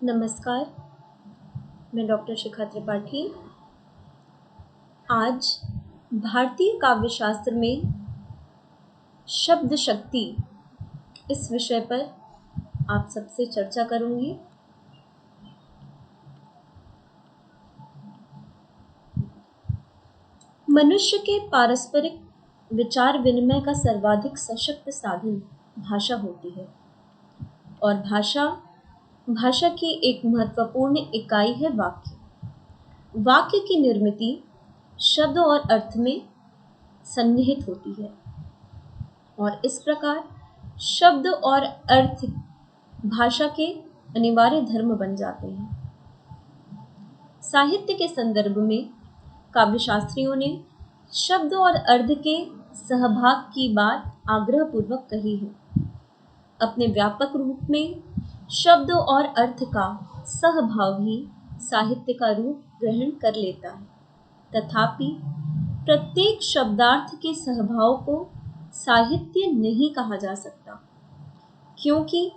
नमस्कार, मैं डॉक्टर शिखा त्रिपाठी। आज भारतीय काव्यशास्त्र में शब्द शक्ति इस विषय पर आप सबसे चर्चा करूंगी। मनुष्य के पारस्परिक विचार विनिमय का सर्वाधिक सशक्त साधन भाषा होती है और भाषा की एक महत्वपूर्ण इकाई है वाक्य। वाक्य की निर्मिति शब्द और अर्थ में सन्निहित होती है और इस प्रकार शब्द और अर्थ भाषा के अनिवार्य धर्म बन जाते हैं। साहित्य के संदर्भ में काव्यशास्त्रियों ने शब्द और अर्थ के सहभाग की बात आग्रहपूर्वक कही है। अपने व्यापक रूप में शब्द और अर्थ का सहभाव ही साहित्य का रूप ग्रहण कर लेता है। तथापि प्रत्येक शब्दार्थ के सहभाव को साहित्य नहीं कहा जा सकता, क्योंकि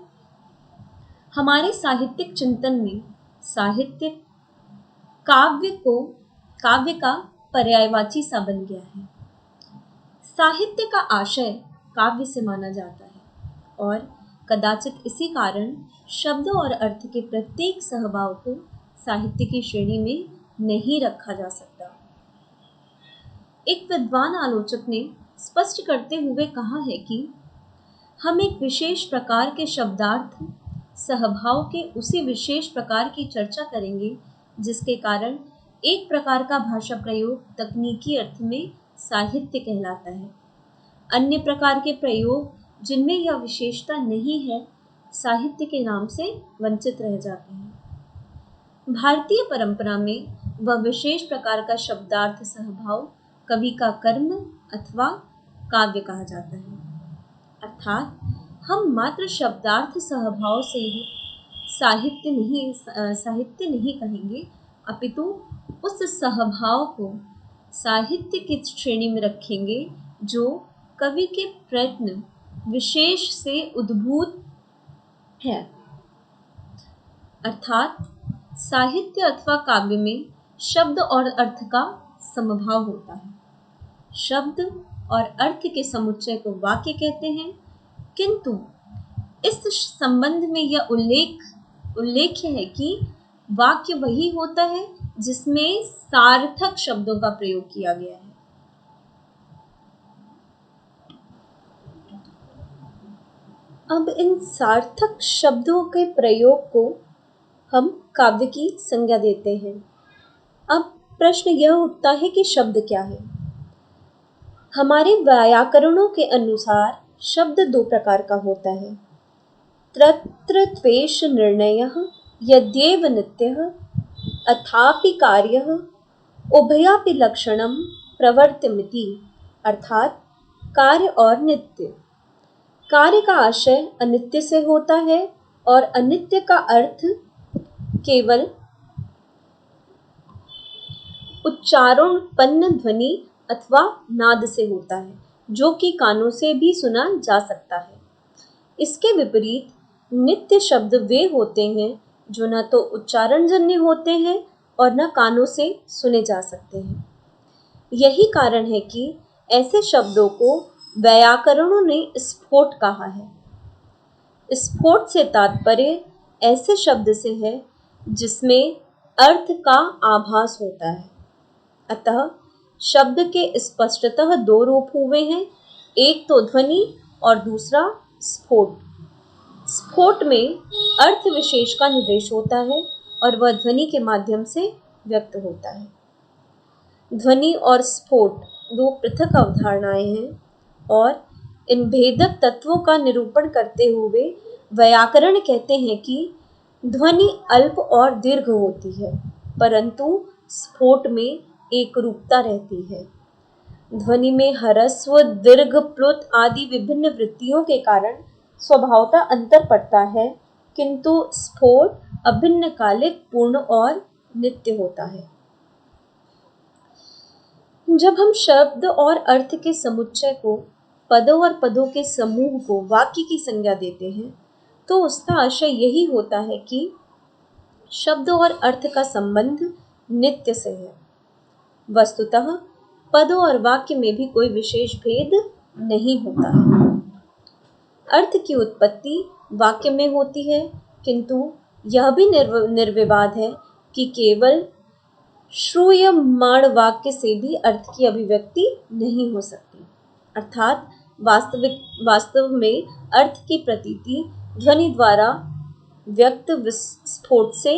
हमारे साहित्यिक चिंतन में साहित्य काव्य का पर्यायवाची सा बन गया है। साहित्य का आशय काव्य से माना जाता है और कदाचित इसी कारण शब्द और अर्थ के प्रत्येक सहभाव को साहित्य की श्रेणी में नहीं रखा जा सकता। एक विद्वान आलोचक ने स्पष्ट करते हुए कहा है कि हम एक विशेष प्रकार के शब्दार्थ सहभाव के उसी विशेष प्रकार की चर्चा करेंगे जिसके कारण एक प्रकार का भाषा प्रयोग तकनीकी अर्थ में साहित्य कहलाता है। अन्य प्रकार के प्रयोग जिनमें यह विशेषता नहीं है साहित्य के नाम से वंचित रह जाते हैं। भारतीय परंपरा में वह विशेष प्रकार का शब्दार्थ सहभाव कवि का कर्म अथवा काव्य कहा जाता है। अर्थात हम मात्र शब्दार्थ सहभाव से ही साहित्य नहीं कहेंगे, अपितु उस सहभाव को साहित्य की श्रेणी में रखेंगे जो कवि के प्रयत्न विशेष से उद्भूत है। अर्थात साहित्य अथवा काव्य में शब्द और अर्थ का समभाव होता है। शब्द और अर्थ के समुच्चय को वाक्य कहते हैं, किंतु इस संबंध में यह उल्लेख्य है कि वाक्य वही होता है जिसमें सार्थक शब्दों का प्रयोग किया गया है। अब इन सार्थक शब्दों के प्रयोग को हम काव्य की संज्ञा देते हैं। अब प्रश्न यह उठता है कि शब्द क्या है। हमारे व्याकरणों के अनुसार शब्द दो प्रकार का होता है। तत्र त्वेष निर्णयः यद्येव नित्यः अथापि कार्यः उभयापि लक्षणं प्रवर्त्यमिति। अर्थात कार्य और नित्य। कार्य का आशय अनित्य से होता है और अनित्य का अर्थ केवल उच्चारोत्पन्न ध्वनि अथवा नाद से होता है, जो कि कानों से भी सुना जा सकता है। इसके विपरीत नित्य शब्द वे होते हैं जो न तो उच्चारणजन्य होते हैं और न कानों से सुने जा सकते हैं। यही कारण है कि ऐसे शब्दों को व्याकरणों ने स्फोट कहा है। स्फोट से तात्पर्य ऐसे शब्द से है जिसमें अर्थ का आभास होता है। अतः शब्द के स्पष्टतः दो रूप हुए हैं, एक तो ध्वनि और दूसरा स्फोट। स्फोट में अर्थ विशेष का निर्देश होता है और वह ध्वनि के माध्यम से व्यक्त होता है। ध्वनि और स्फोट दो पृथक अवधारणाएं हैं और इन भेदक तत्वों का निरूपण करते हुए व्याकरण कहते हैं कि ध्वनि अल्प और दीर्घ होती है, परंतु स्फोट में एक रूपता रहती है। ध्वनि में ह्रस्व, दीर्घ, प्लुत आदि विभिन्न वृत्तियों के कारण स्वभावतः अंतर पड़ता है, किंतु स्फोट अभिन्न कालिक, पूर्ण और नित्य होता है। जब हम शब्द और अर्थ के समुच्चय को, पदों और पदों के समूह को वाक्य की संज्ञा देते हैं, तो उसका आशय यही होता है कि शब्द और अर्थ का संबंध नित्य से है। वस्तुतः पदों और वाक्य में भी कोई विशेष भेद नहीं होता है। अर्थ की उत्पत्ति वाक्य में होती है, किंतु यह भी निर्विवाद है कि केवल श्रूयमाण वाक्य से भी अर्थ की अभिव्यक्ति नहीं हो सकती। अर्थात वास्तव में अर्थ की प्रतीति ध्वनि द्वारा व्यक्त विस्फोट से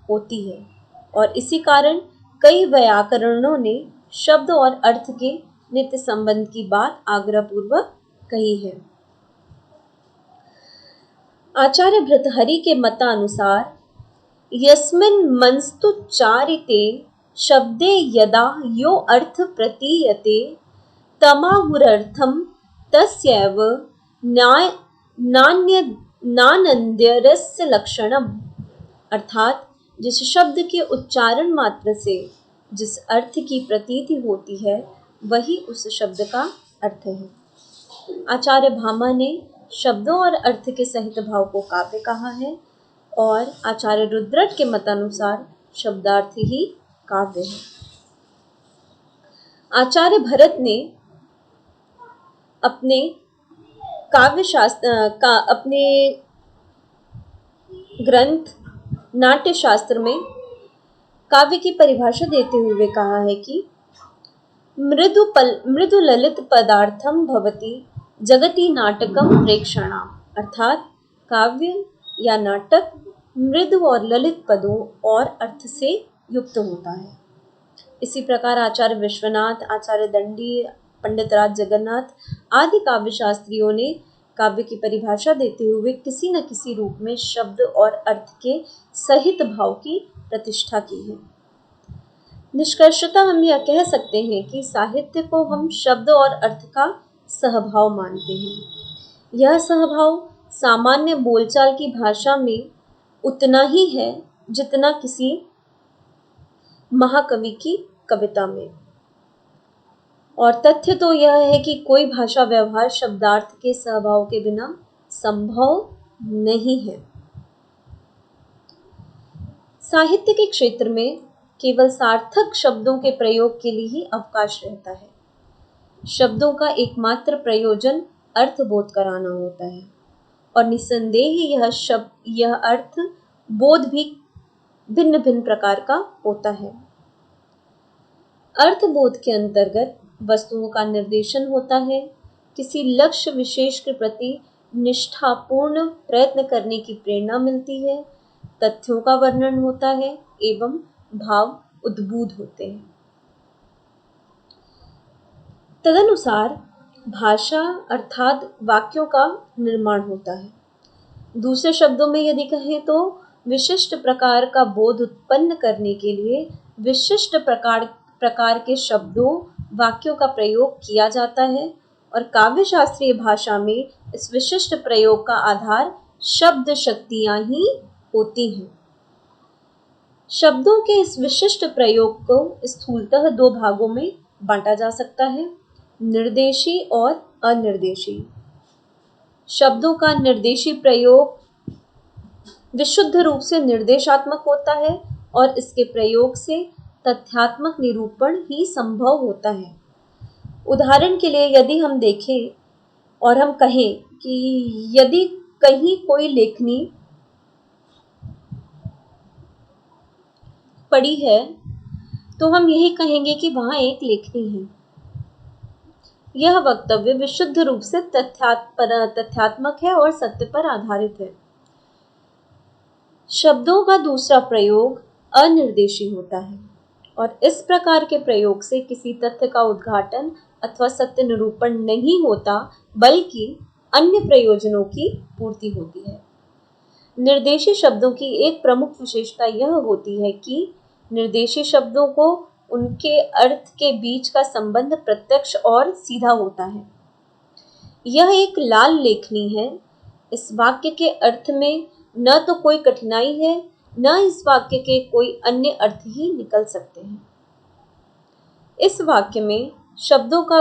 होती है, और इसी कारण कई व्याकरणों ने शब्द और अर्थ के नित्य संबंध की बात आग्रहपूर्वक कही है। आचार्य भर्तृहरि के मतानुसार यस्मिन् मनस्तुच्चारिते शब्दे यदा यो अर्थ प्रतीयते तमाहुरर्थं तस्यैव नान्यस्य लक्षणम्। अर्थात जिस शब्द के उच्चारण मात्र से जिस अर्थ की प्रतीति होती है वही उस शब्द का अर्थ है। आचार्य भामा ने शब्दों और अर्थ के सहित भाव को काव्य कहा है, और आचार्य रुद्रट के मतानुसार शब्दार्थ ही काव्य है। आचार्य भरत ने अपने अपने ग्रंथ नाट्य शास्त्र में काव्य की परिभाषा देते हुए कहा है कि मृदु ललित पदार्थम भवति जगति नाटकम प्रेक्षणाम। अर्थात काव्य या नाटक मृदु और ललित पदों और अर्थ से युक्त होता है। इसी प्रकार आचार्य विश्वनाथ, आचार्य दंडी, पंडित राज जगन्नाथ आदि काव्य शास्त्रियों ने काव्य की परिभाषा देते हुए किसी न किसी रूप में शब्द और अर्थ के सहित भाव की प्रतिष्ठा की है। निष्कर्षतः हम यह कह सकते हैं कि साहित्य को हम शब्द और अर्थ का सहभाव मानते हैं। यह सहभाव सामान्य बोलचाल की भाषा में उतना ही है जितना किसी महाकवि की कविता में। और तथ्य तो यह है कि कोई भाषा व्यवहार शब्दार्थ के सहभाव के बिना संभव नहीं है। साहित्य के क्षेत्र में केवल सार्थक शब्दों के प्रयोग के लिए ही अवकाश रहता है। शब्दों का एकमात्र प्रयोजन अर्थबोध कराना होता है, और निस्संदेह यह अर्थ बोध भी भिन्न भिन्न प्रकार का होता है। अर्थबोध के अंतर्गत वस्तुओं का निर्देशन होता है, किसी लक्ष्य विशेष के प्रति निष्ठापूर्ण प्रयत्न करने की प्रेरणा मिलती है, तथ्यों का वर्णन होता है एवं भाव उद्बुद्ध होते हैं। तदनुसार भाषा अर्थात वाक्यों का निर्माण होता है। दूसरे शब्दों में यदि कहें तो विशिष्ट प्रकार का बोध उत्पन्न करने के लिए विशिष्ट प्रकार के शब्दों वाक्यों का प्रयोग किया जाता है, और काव्य शास्त्रीय भाषा में इस विशिष्ट प्रयोग का आधार शब्द शक्तियां ही होती हैं। शब्दों के इस विशिष्ट प्रयोग को स्थूलतः दो भागों में बांटा जा सकता है, निर्देशी और अनिर्देशी। शब्दों का निर्देशी प्रयोग विशुद्ध रूप से निर्देशात्मक होता है, और इसके प्रयोग से तथ्यात्मक निरूपण ही संभव होता है। उदाहरण के लिए यदि हम देखें और हम कहें कि यदि कहीं कोई लेखनी पड़ी है तो हम यही कहेंगे कि वहां एक लेखनी है। यह वक्तव्य विशुद्ध रूप से तथ्यात्मक है और सत्य पर आधारित है। शब्दों का दूसरा प्रयोग अनिर्देशी होता है, और इस प्रकार के प्रयोग से किसी तथ्य का उद्घाटन अथवा सत्य निरूपण नहीं होता, बल्कि अन्य प्रयोजनों की पूर्ति होती है। निर्देशी शब्दों की एक प्रमुख विशेषता यह होती है कि निर्देशी शब्दों को उनके अर्थ के बीच का संबंध प्रत्यक्ष और सीधा होता है। यह एक लाल लेखनी है। इस वाक्य के अर्थ में न तो कोई कठिनाई है, न इस वाक्य के कोई अन्य अर्थ ही निकल सकते हैं। इस वाक्य में शब्दों का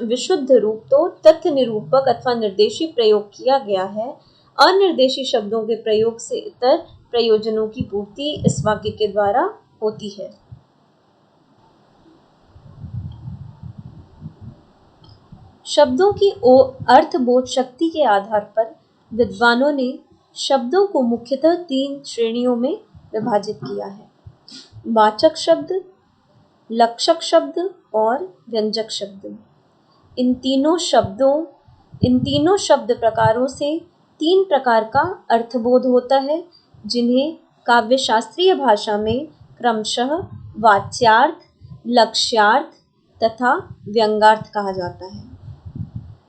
विशुद्ध रूप तो तथ्य निरूपक अथवा निर्देशी प्रयोग किया गया है। अनिर्देशी शब्दों के प्रयोग से इतर प्रयोजनों की पूर्ति इस वाक्य के द्वारा होती है। शब्दों की अर्थबोध शक्ति के आधार पर विद्वानों ने शब्दों को मुख्यतः 3 श्रेणियों में विभाजित किया है: वाचक शब्द, लक्षक शब्द और व्यंजक शब्द। इन तीनों शब्द प्रकारों से 3 प्रकार का अर्थबोध होता है, जिन्हें काव्यशास्त्रीय भाषा में क्रमशः वाच्यार्थ, लक्ष्यार्थ तथा व्यंग्यार्थ कहा जाता है।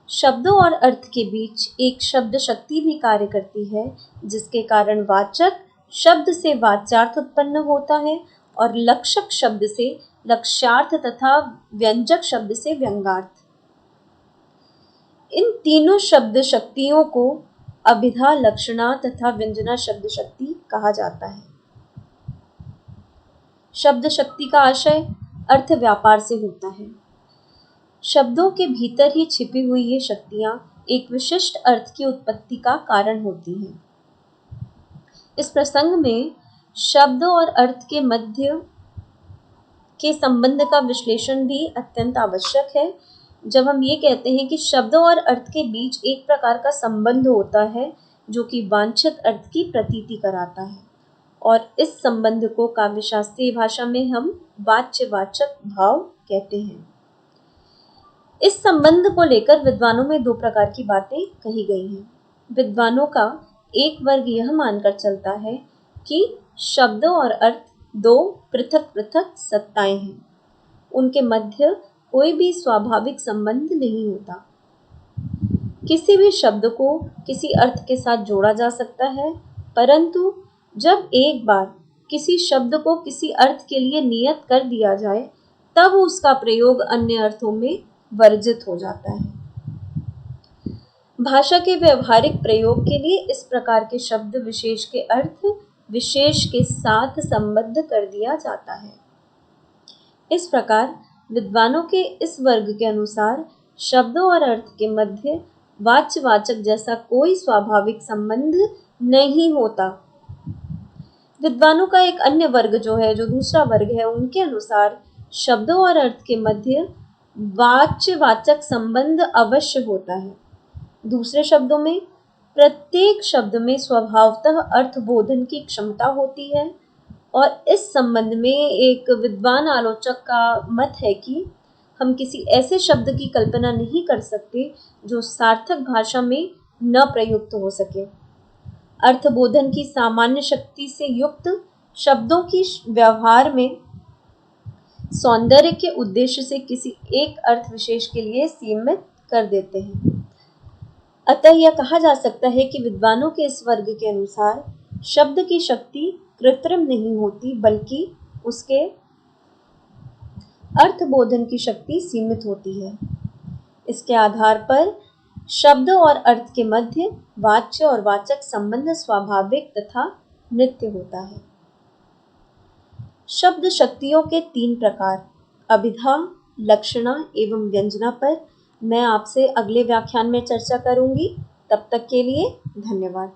शब्दों और अर्थ के बीच एक शब्द शक्ति भी कार्य करती है, जिसके कारण वाचक शब्द से वाच्यार्थ उत्पन्न होता है और लक्षक शब्द से लक्ष्यार्थ तथा व्यंजक शब्द से व्यंग्यार्थ। इन तीनों शब्द शक्तियों को अभिधा, लक्षणा तथा व्यंजना शब्द शक्ति कहा जाता है। शब्द शक्ति का आशय अर्थ व्यापार से होता है। शब्दों के भीतर ही छिपी हुई ये शक्तियां एक विशिष्ट अर्थ की उत्पत्ति का कारण होती हैं। इस प्रसंग में शब्द और अर्थ के मध्य के संबंध का विश्लेषण भी अत्यंत आवश्यक है। जब हम ये कहते हैं कि शब्द और अर्थ के बीच एक प्रकार का संबंध होता है जो कि वांछित अर्थ की प्रतीति कराता है, और इस संबंध को काव्यशास्त्रीय भाषा में हम वाच्यवाचक भाव कहते हैं। इस संबंध को लेकर विद्वानों में 2 प्रकार की बातें कही गई हैं। विद्वानों का एक वर्ग यह मानकर चलता है कि शब्द और अर्थ 2 पृथक पृथक सत्ताएं हैं, उनके मध्य कोई भी स्वाभाविक संबंध नहीं होता। किसी भी शब्द को किसी अर्थ के साथ जोड़ा जा सकता है, परंतु जब एक बार किसी शब्द को किसी अर्थ के लिए नियत कर दिया जाए, तब उसका प्रयोग अन्य अर्थों में वर्जित हो जाता है। भाषा के व्यवहारिक प्रयोग के लिए इस प्रकार के शब्द विशेष के अर्थ विशेष के साथ संबद्ध कर दिया जाता है। इस प्रकार विद्वानों के इस वर्ग के अनुसार शब्द और अर्थ के मध्य वाच्यवाचक जैसा कोई स्वाभाविक संबंध नहीं होता। विद्वानों का एक अन्य वर्ग जो दूसरा वर्ग है, उनके अनुसार शब्दों और अर्थ के मध्य वाच्यवाचक संबंध अवश्य होता है। दूसरे शब्दों में प्रत्येक शब्द में स्वभावतः अर्थबोधन की क्षमता होती है, और इस संबंध में एक विद्वान आलोचक का मत है कि हम किसी ऐसे शब्द की कल्पना नहीं कर सकते जो सार्थक भाषा में न प्रयुक्त हो सके। अर्थबोधन की सामान्य शक्ति से युक्त शब्दों की व्यवहार में सौंदर्य के उद्देश्य से किसी एक अर्थ विशेष के लिए सीमित कर देते हैं। अतः यह कहा जा सकता है कि विद्वानों के इस वर्ग के अनुसार शब्द की शक्ति कृत्रिम नहीं होती, बल्कि उसके अर्थबोधन की शक्ति सीमित होती है। इसके आधार पर शब्द और अर्थ के मध्य वाच्य और वाचक संबंध स्वाभाविक तथा नित्य होता है। शब्द शक्तियों के 3 प्रकार अभिधा, लक्षणा एवं व्यंजना पर मैं आपसे अगले व्याख्यान में चर्चा करूंगी। तब तक के लिए धन्यवाद।